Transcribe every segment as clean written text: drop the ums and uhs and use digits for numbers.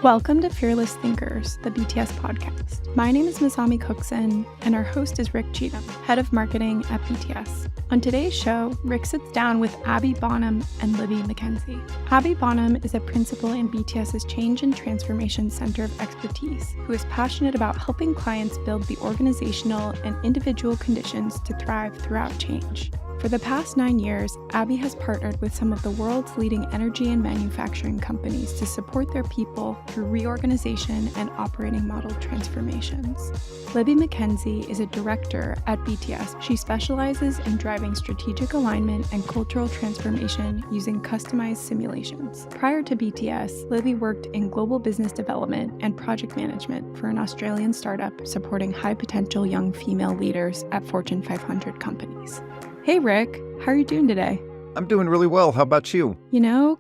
Welcome to Fearless Thinkers, the BTS podcast. My name is Masami Cookson, and our host is Rick Cheatham, head of marketing at BTS. On today's show, Rick sits down with Abbey Bonham and Libby MacKenzie. Abbey Bonham is a principal in BTS's Change and Transformation Center of Expertise, who is passionate about helping clients build the organizational and individual conditions to thrive throughout change. For the past 9 years, Abbey has partnered with some of the world's leading energy and manufacturing companies to support their people through reorganization and operating model transformations. Libby MacKenzie is a director at BTS. She specializes in driving strategic alignment and cultural transformation using customized simulations. Prior to BTS, Libby worked in global business development and project management for an Australian startup supporting high-potential young female leaders at Fortune 500 companies. Hey Rick, how are you doing today? I'm doing really well. How about you?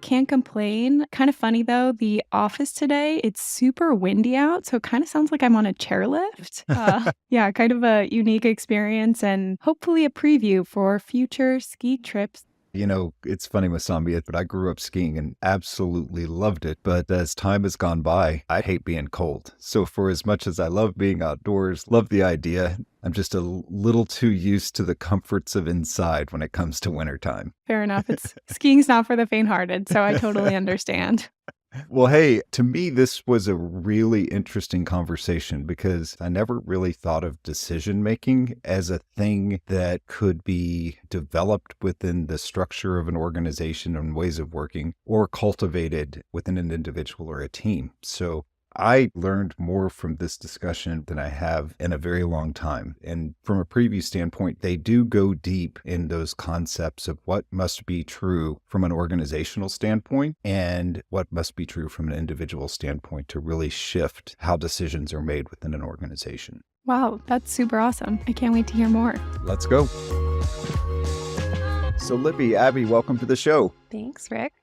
Can't complain. Kind of funny though, the office today, it's super windy out, so it kind of sounds like I'm on a chairlift. Yeah, kind of a unique experience and hopefully a preview for future ski trips. It's funny, Masami, but I grew up skiing and absolutely loved it. But as time has gone by, I hate being cold. So for as much as I love being outdoors, love the idea, I'm just a little too used to the comforts of inside when it comes to wintertime. Fair enough. Skiing's not for the faint-hearted, so I totally understand. Well, hey, to me, this was a really interesting conversation because I never really thought of decision-making as a thing that could be developed within the structure of an organization and ways of working or cultivated within an individual or a team. So I learned more from this discussion than I have in a very long time. And from a preview standpoint, they do go deep in those concepts of what must be true from an organizational standpoint and what must be true from an individual standpoint to really shift how decisions are made within an organization. Wow, that's super awesome. I can't wait to hear more. Let's go. So Libby, Abbey, welcome to the show. Thanks, Rick.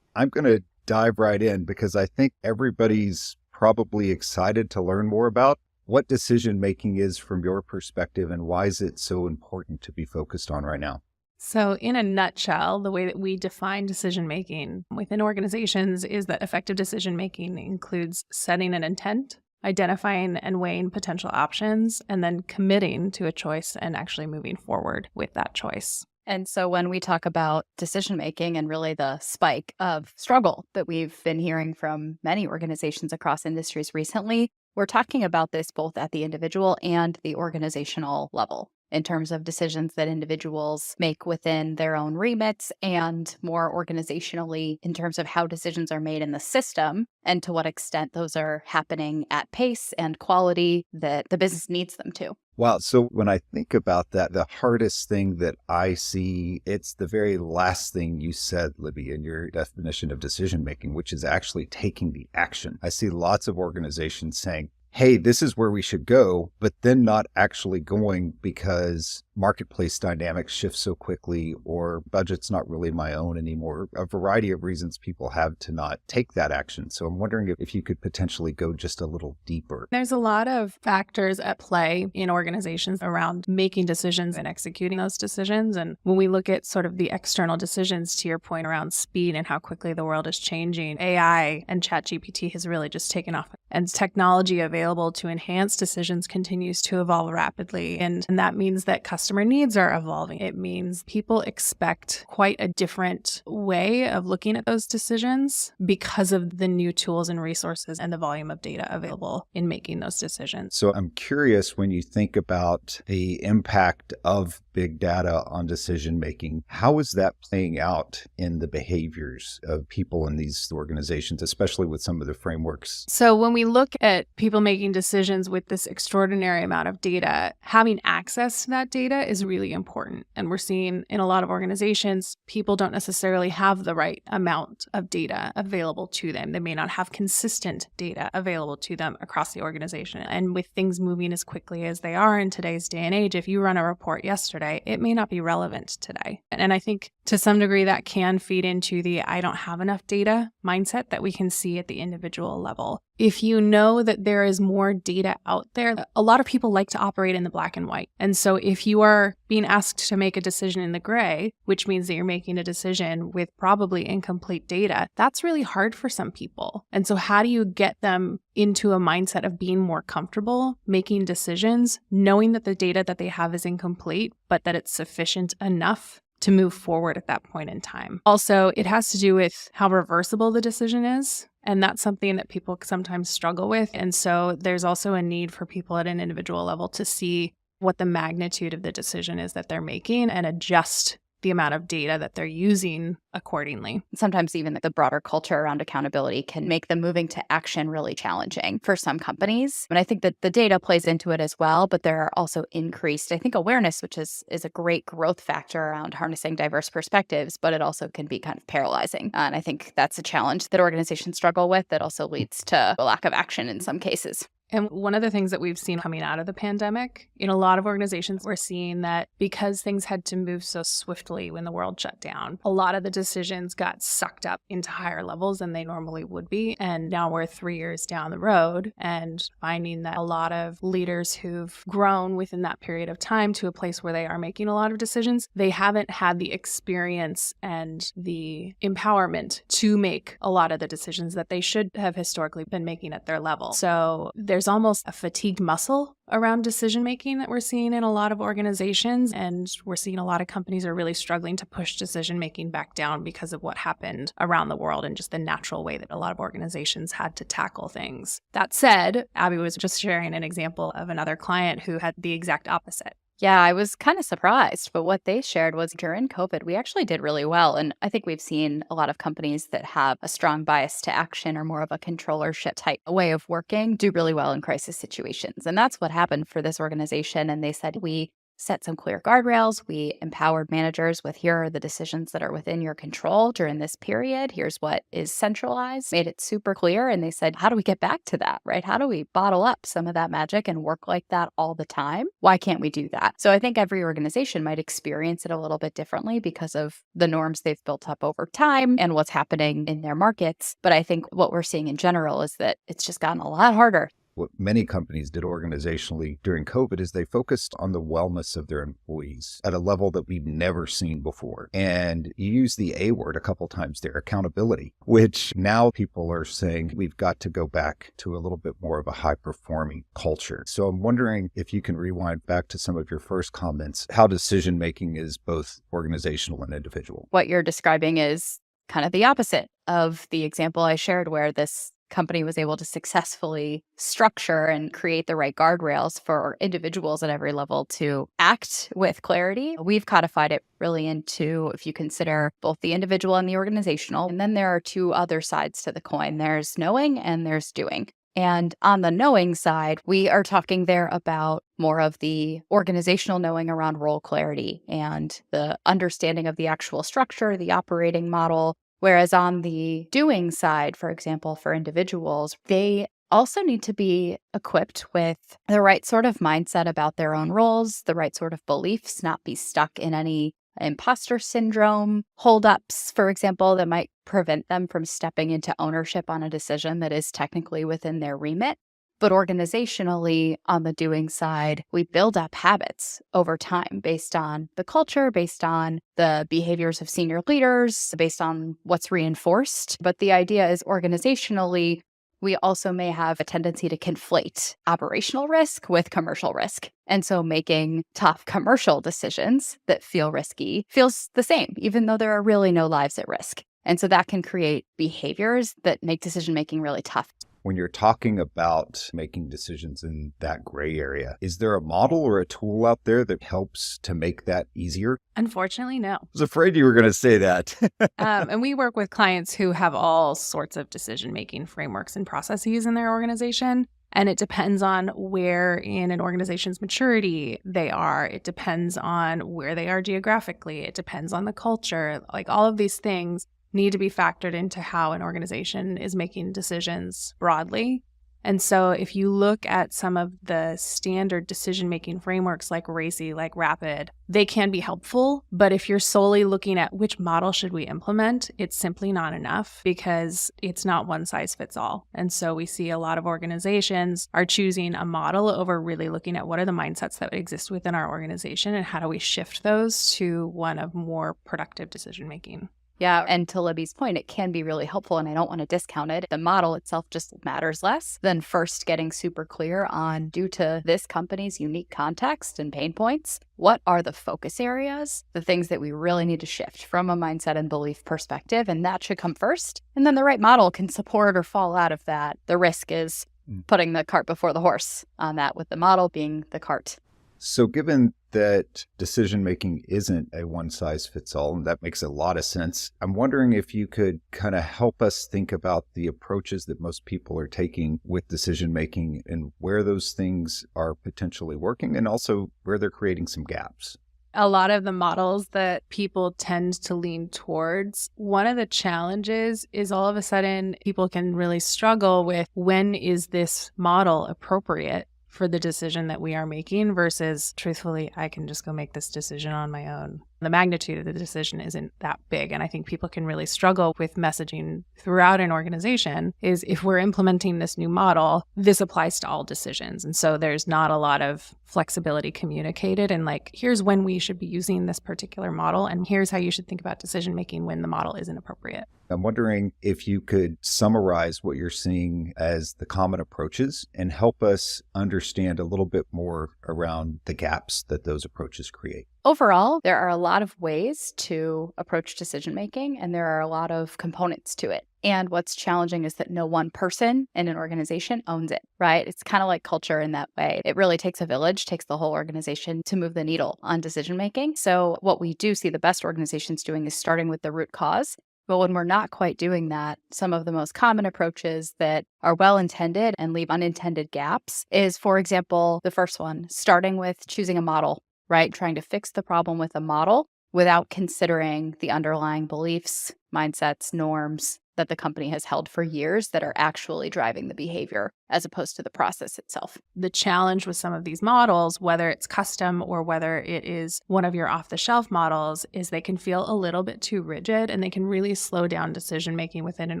I'm going to dive right in because I think everybody's probably excited to learn more about what decision making is from your perspective and why is it so important to be focused on right now? So in a nutshell, the way that we define decision making within organizations is that effective decision making includes setting an intent, identifying and weighing potential options, and then committing to a choice and actually moving forward with that choice. And so when we talk about decision-making and really the spike of struggle that we've been hearing from many organizations across industries recently, we're talking about this both at the individual and the organizational level in terms of decisions that individuals make within their own remits and more organizationally in terms of how decisions are made in the system and to what extent those are happening at pace and quality that the business needs them to. Wow. So when I think about that, the hardest thing that I see, it's the very last thing you said, Libby, in your definition of decision making, which is actually taking the action. I see lots of organizations saying, hey, this is where we should go, but then not actually going because marketplace dynamics shift so quickly or budget's not really my own anymore. A variety of reasons people have to not take that action. So I'm wondering if you could potentially go just a little deeper. There's a lot of factors at play in organizations around making decisions and executing those decisions. And when we look at sort of the external decisions, to your point around speed and how quickly the world is changing, AI and ChatGPT has really just taken off. And technology available to enhance decisions continues to evolve rapidly. And that means that customer needs are evolving. It means people expect quite a different way of looking at those decisions because of the new tools and resources and the volume of data available in making those decisions. So I'm curious, when you think about the impact of big data on decision making, how is that playing out in the behaviors of people in these organizations, especially with some of the frameworks? So when we look at people making decisions with this extraordinary amount of data, having access to that data is really important. And we're seeing in a lot of organizations, people don't necessarily have the right amount of data available to them. They may not have consistent data available to them across the organization. And with things moving as quickly as they are in today's day and age, if you run a report yesterday, it may not be relevant today. And I think To some degree, that can feed into the I don't have enough data mindset that we can see at the individual level. If you know that there is more data out there, a lot of people like to operate in the black and white. And so if you are being asked to make a decision in the gray, which means that you're making a decision with probably incomplete data, that's really hard for some people. And so how do you get them into a mindset of being more comfortable making decisions, knowing that the data that they have is incomplete, but that it's sufficient enough to move forward at that point in time? Also, it has to do with how reversible the decision is. And that's something that people sometimes struggle with. And so there's also a need for people at an individual level to see what the magnitude of the decision is that they're making and adjust the amount of data that they're using accordingly. Sometimes even the broader culture around accountability can make the moving to action really challenging for some companies. And I think that the data plays into it as well, but there are also increased, I think, awareness, which is a great growth factor around harnessing diverse perspectives, but it also can be kind of paralyzing. And I think that's a challenge that organizations struggle with that also leads to a lack of action in some cases. And one of the things that we've seen coming out of the pandemic, in a lot of organizations, we're seeing that because things had to move so swiftly when the world shut down, a lot of the decisions got sucked up into higher levels than they normally would be. And now we're 3 years down the road and finding that a lot of leaders who've grown within that period of time to a place where they are making a lot of decisions, they haven't had the experience and the empowerment to make a lot of the decisions that they should have historically been making at their level. So there's almost a fatigued muscle around decision making that we're seeing in a lot of organizations, and we're seeing a lot of companies are really struggling to push decision making back down because of what happened around the world and just the natural way that a lot of organizations had to tackle things. That said, Abby was just sharing an example of another client who had the exact opposite. Yeah, I was kind of surprised, but what they shared was during COVID, we actually did really well. And I think we've seen a lot of companies that have a strong bias to action or more of a controllership type way of working do really well in crisis situations. And that's what happened for this organization. And they said, we set some clear guardrails. We empowered managers with here are the decisions that are within your control during this period. Here's what is centralized, made it super clear. And they said, how do we get back to that, right? How do we bottle up some of that magic and work like that all the time? Why can't we do that? So I think every organization might experience it a little bit differently because of the norms they've built up over time and what's happening in their markets. But I think what we're seeing in general is that it's just gotten a lot harder. What many companies did organizationally during COVID is they focused on the wellness of their employees at a level that we've never seen before. And you use the A word a couple times there, accountability, which now people are saying we've got to go back to a little bit more of a high-performing culture. So I'm wondering if you can rewind back to some of your first comments, how decision-making is both organizational and individual. What you're describing is kind of the opposite of the example I shared where this company was able to successfully structure and create the right guardrails for individuals at every level to act with clarity. We've codified it really into, if you consider both the individual and the organizational, and then there are two other sides to the coin. There's knowing and there's doing. And on the knowing side, we are talking there about more of the organizational knowing around role clarity and the understanding of the actual structure, the operating model. Whereas on the doing side, for example, for individuals, they also need to be equipped with the right sort of mindset about their own roles, the right sort of beliefs, not be stuck in any imposter syndrome, holdups, for example, that might prevent them from stepping into ownership on a decision that is technically within their remit. But organizationally, on the doing side, we build up habits over time based on the culture, based on the behaviors of senior leaders, based on what's reinforced. But the idea is organizationally, we also may have a tendency to conflate operational risk with commercial risk. And so making tough commercial decisions that feel risky feels the same, even though there are really no lives at risk. And so that can create behaviors that make decision-making really tough. When you're talking about making decisions in that gray area, is there a model or a tool out there that helps to make that easier? Unfortunately, no. I was afraid you were going to say that. And we work with clients who have all sorts of decision-making frameworks and processes in their organization. And it depends on where in an organization's maturity they are. It depends on where they are geographically. It depends on the culture. Like all of these things need to be factored into how an organization is making decisions broadly. And so if you look at some of the standard decision-making frameworks like RACI, like RAPID, they can be helpful. But if you're solely looking at which model should we implement, it's simply not enough because it's not one size fits all. And so we see a lot of organizations are choosing a model over really looking at what are the mindsets that exist within our organization and how do we shift those to one of more productive decision-making. Yeah. And to Libby's point, it can be really helpful, and I don't want to discount it. The model itself just matters less than first getting super clear on, due to this company's unique context and pain points, what are the focus areas, the things that we really need to shift from a mindset and belief perspective. And that should come first. And then the right model can support or fall out of that. The risk is putting the cart before the horse on that, with the model being the cart. So given that decision-making isn't a one-size-fits-all, and that makes a lot of sense, I'm wondering if you could kind of help us think about the approaches that most people are taking with decision-making and where those things are potentially working and also where they're creating some gaps. A lot of the models that people tend to lean towards, one of the challenges is all of a sudden people can really struggle with, when is this model appropriate for the decision that we are making versus, truthfully, I can just go make this decision on my own. The magnitude of the decision isn't that big. And I think people can really struggle with messaging throughout an organization is, if we're implementing this new model, this applies to all decisions. And so there's not a lot of flexibility communicated and like, here's when we should be using this particular model. And here's how you should think about decision making when the model isn't appropriate. I'm wondering if you could summarize what you're seeing as the common approaches and help us understand a little bit more around the gaps that those approaches create. Overall, there are a lot of ways to approach decision making, and there are a lot of components to it. And what's challenging is that no one person in an organization owns it, right? It's kind of like culture in that way. It really takes a village, takes the whole organization to move the needle on decision making. So what we do see the best organizations doing is starting with the root cause. But when we're not quite doing that, some of the most common approaches that are well-intended and leave unintended gaps is, for example, the first one, starting with choosing a model, right? Trying to fix the problem with a model without considering the underlying beliefs, mindsets, norms that the company has held for years that are actually driving the behavior as opposed to the process itself. The challenge with some of these models, whether it's custom or whether it is one of your off-the-shelf models, is they can feel a little bit too rigid and they can really slow down decision-making within an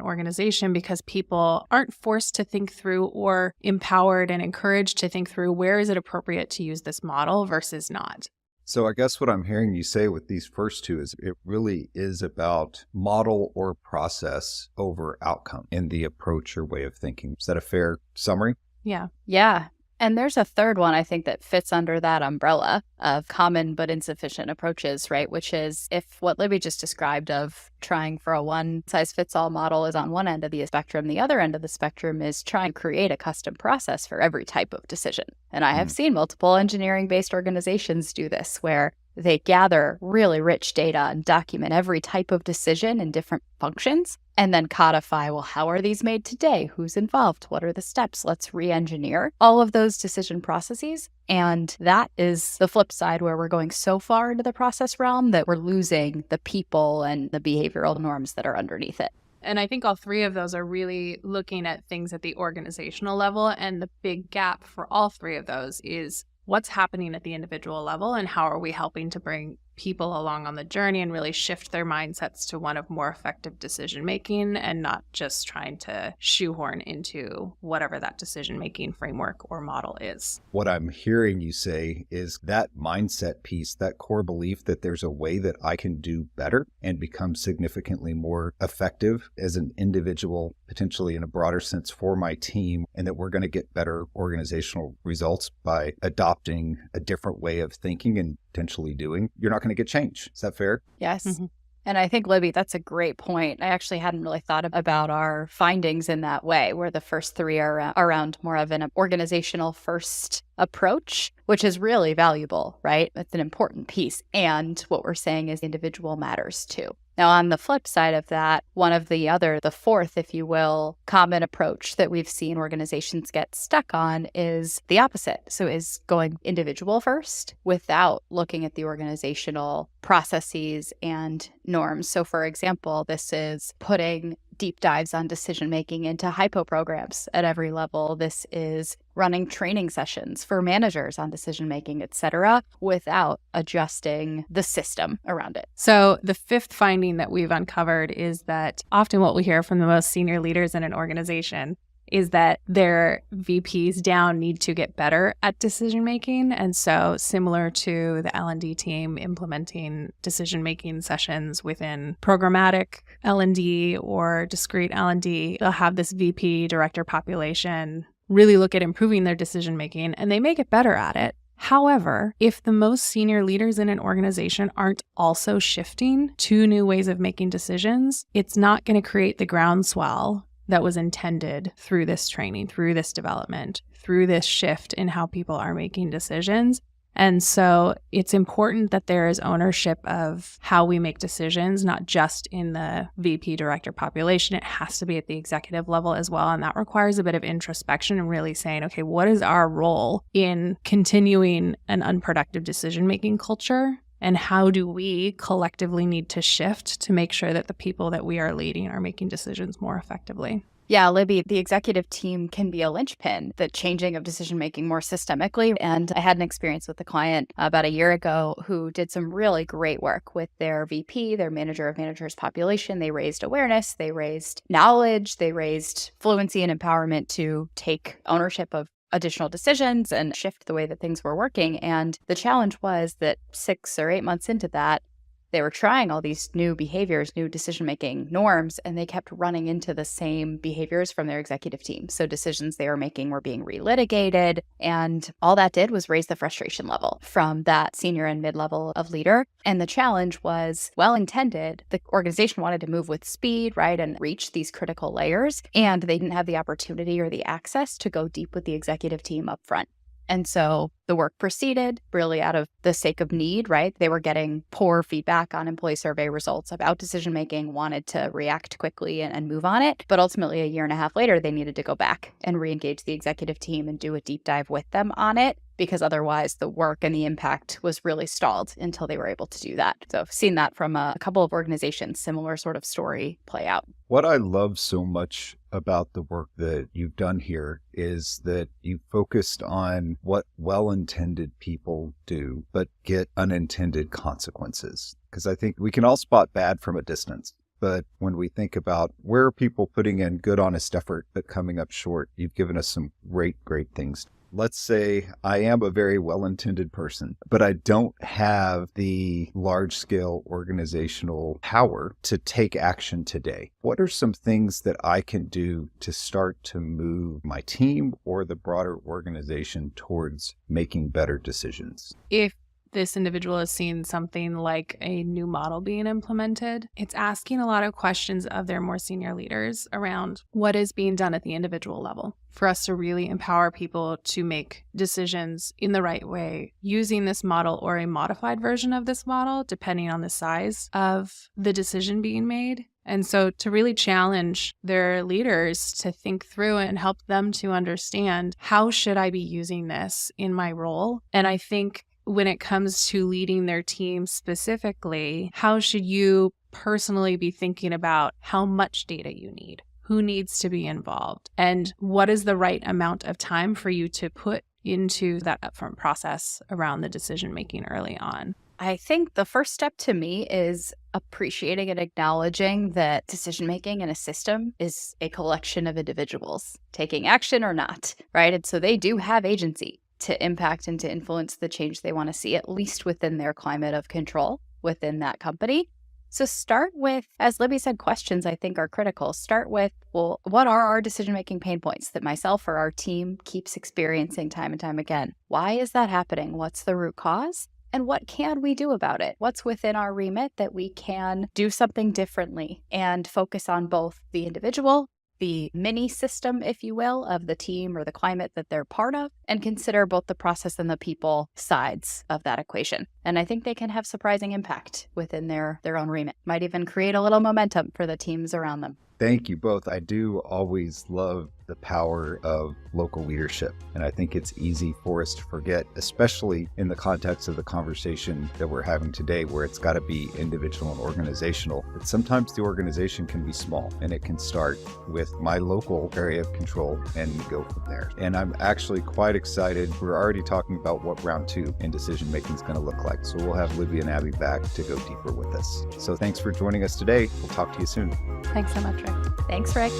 organization because people aren't forced to think through or empowered and encouraged to think through, where is it appropriate to use this model versus not. So I guess what I'm hearing you say with these first two is it really is about model or process over outcome in the approach or way of thinking. Is that a fair summary? Yeah. Yeah. And there's a third one, I think, that fits under that umbrella of common but insufficient approaches, right? Which is, if what Libby just described of trying for a one-size-fits-all model is on one end of the spectrum, the other end of the spectrum is trying to create a custom process for every type of decision. And I have seen multiple engineering-based organizations do this, where they gather really rich data and document every type of decision in different functions, and then codify, well, how are these made today? Who's involved? What are the steps? Let's re-engineer all of those decision processes. And that is the flip side, where we're going so far into the process realm that we're losing the people and the behavioral norms that are underneath it. And I think all three of those are really looking at things at the organizational level. And the big gap for all three of those is what's happening at the individual level and how are we helping to bring people along on the journey and really shift their mindsets to one of more effective decision making and not just trying to shoehorn into whatever that decision making framework or model is. What I'm hearing you say is that mindset piece, that core belief that there's a way that I can do better and become significantly more effective as an individual, potentially in a broader sense for my team, and that we're going to get better organizational results by adopting a different way of thinking and potentially doing. You're not going to get change. Is that fair? Yes. Mm-hmm. And I think, Libby, that's a great point. I actually hadn't really thought about our findings in that way, where the first three are around more of an organizational first approach, which is really valuable, right? It's an important piece. And what we're saying is individual matters too. Now, on the flip side of that, the fourth, if you will, common approach that we've seen organizations get stuck on is the opposite. So is going individual first without looking at the organizational processes and norms. So for example, this is putting deep dives on decision making into hypo programs at every level. This is running training sessions for managers on decision making, et cetera, without adjusting the system around it. So the fifth finding that we've uncovered is that often what we hear from the most senior leaders in an organization is that their VPs down need to get better at decision making. And so similar to the L&D team implementing decision making sessions within programmatic L&D or discrete L&D, they'll have this VP director population really look at improving their decision making, and they may get better at it. However, if the most senior leaders in an organization aren't also shifting to new ways of making decisions, it's not going to create the groundswell that was intended through this training, through this development, through this shift in how people are making decisions. And so it's important that there is ownership of how we make decisions, not just in the VP director population. It has to be at the executive level as well. And that requires a bit of introspection and really saying, okay, what is our role in continuing an unproductive decision-making culture? And how do we collectively need to shift to make sure that the people that we are leading are making decisions more effectively? Yeah, Libby, the executive team can be a linchpin, the changing of decision-making more systemically. And I had an experience with a client about a year ago who did some really great work with their VP, their manager of managers population. They raised awareness, they raised knowledge, they raised fluency and empowerment to take ownership of additional decisions and shift the way that things were working. And the challenge was that 6 or 8 months into that, they were trying all these new behaviors, new decision-making norms, and they kept running into the same behaviors from their executive team. So decisions they were making were being relitigated, and all that did was raise the frustration level from that senior and mid-level of leader. And the challenge was well-intended. The organization wanted to move with speed, right, and reach these critical layers, and they didn't have the opportunity or the access to go deep with the executive team up front. And so the work proceeded really out of the sake of need, right? They were getting poor feedback on employee survey results about decision-making, wanted to react quickly and move on it. But ultimately, a year and a half later, they needed to go back and re-engage the executive team and do a deep dive with them on it, because otherwise the work and the impact was really stalled until they were able to do that. So I've seen that from a couple of organizations, similar sort of story play out. What I love so much about the work that you've done here is that you focused on what well-intended people do, but get unintended consequences. Because I think we can all spot bad from a distance. But when we think about where are people putting in good, honest effort, but coming up short, you've given us some great things. Let's say I am a very well-intended person, but I don't have the large-scale organizational power to take action today. What are some things that I can do to start to move my team or the broader organization towards making better decisions? If this individual has seen something like a new model being implemented, it's asking a lot of questions of their more senior leaders around what is being done at the individual level for us to really empower people to make decisions in the right way using this model or a modified version of this model, depending on the size of the decision being made. And so to really challenge their leaders to think through and help them to understand, how should I be using this in my role? And I think when it comes to leading their team specifically, how should you personally be thinking about how much data you need? Who needs to be involved? And what is the right amount of time for you to put into that upfront process around the decision making early on? I think the first step to me is appreciating and acknowledging that decision-making in a system is a collection of individuals taking action or not, right? And so they do have agency to impact and to influence the change they want to see, at least within their climate of control within that company. So start with, as Libby said, questions I think are critical. Start with, well, what are our decision-making pain points that myself or our team keeps experiencing time and time again? Why is that happening? What's the root cause? And what can we do about it? What's within our remit that we can do something differently and focus on both the individual, the mini system, if you will, of the team or the climate that they're part of, and consider both the process and the people sides of that equation. And I think they can have surprising impact within their own remit. Might even create a little momentum for the teams around them. Thank you both. I do always love the power of local leadership. And I think it's easy for us to forget, especially in the context of the conversation that we're having today, where it's got to be individual and organizational. But sometimes the organization can be small, and it can start with my local area of control and go from there. And I'm actually quite excited. We're already talking about what round 2 in decision making is going to look like. So we'll have Libby and Abbey back to go deeper with us. So thanks for joining us today. We'll talk to you soon. Thanks so much, Rick. Thanks, Rick.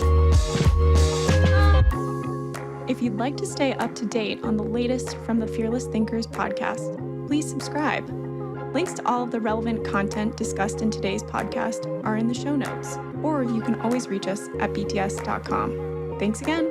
If you'd like to stay up to date on the latest from the Fearless Thinkers podcast, please subscribe. Links to all of the relevant content discussed in today's podcast are in the show notes, or you can always reach us at bts.com. Thanks again.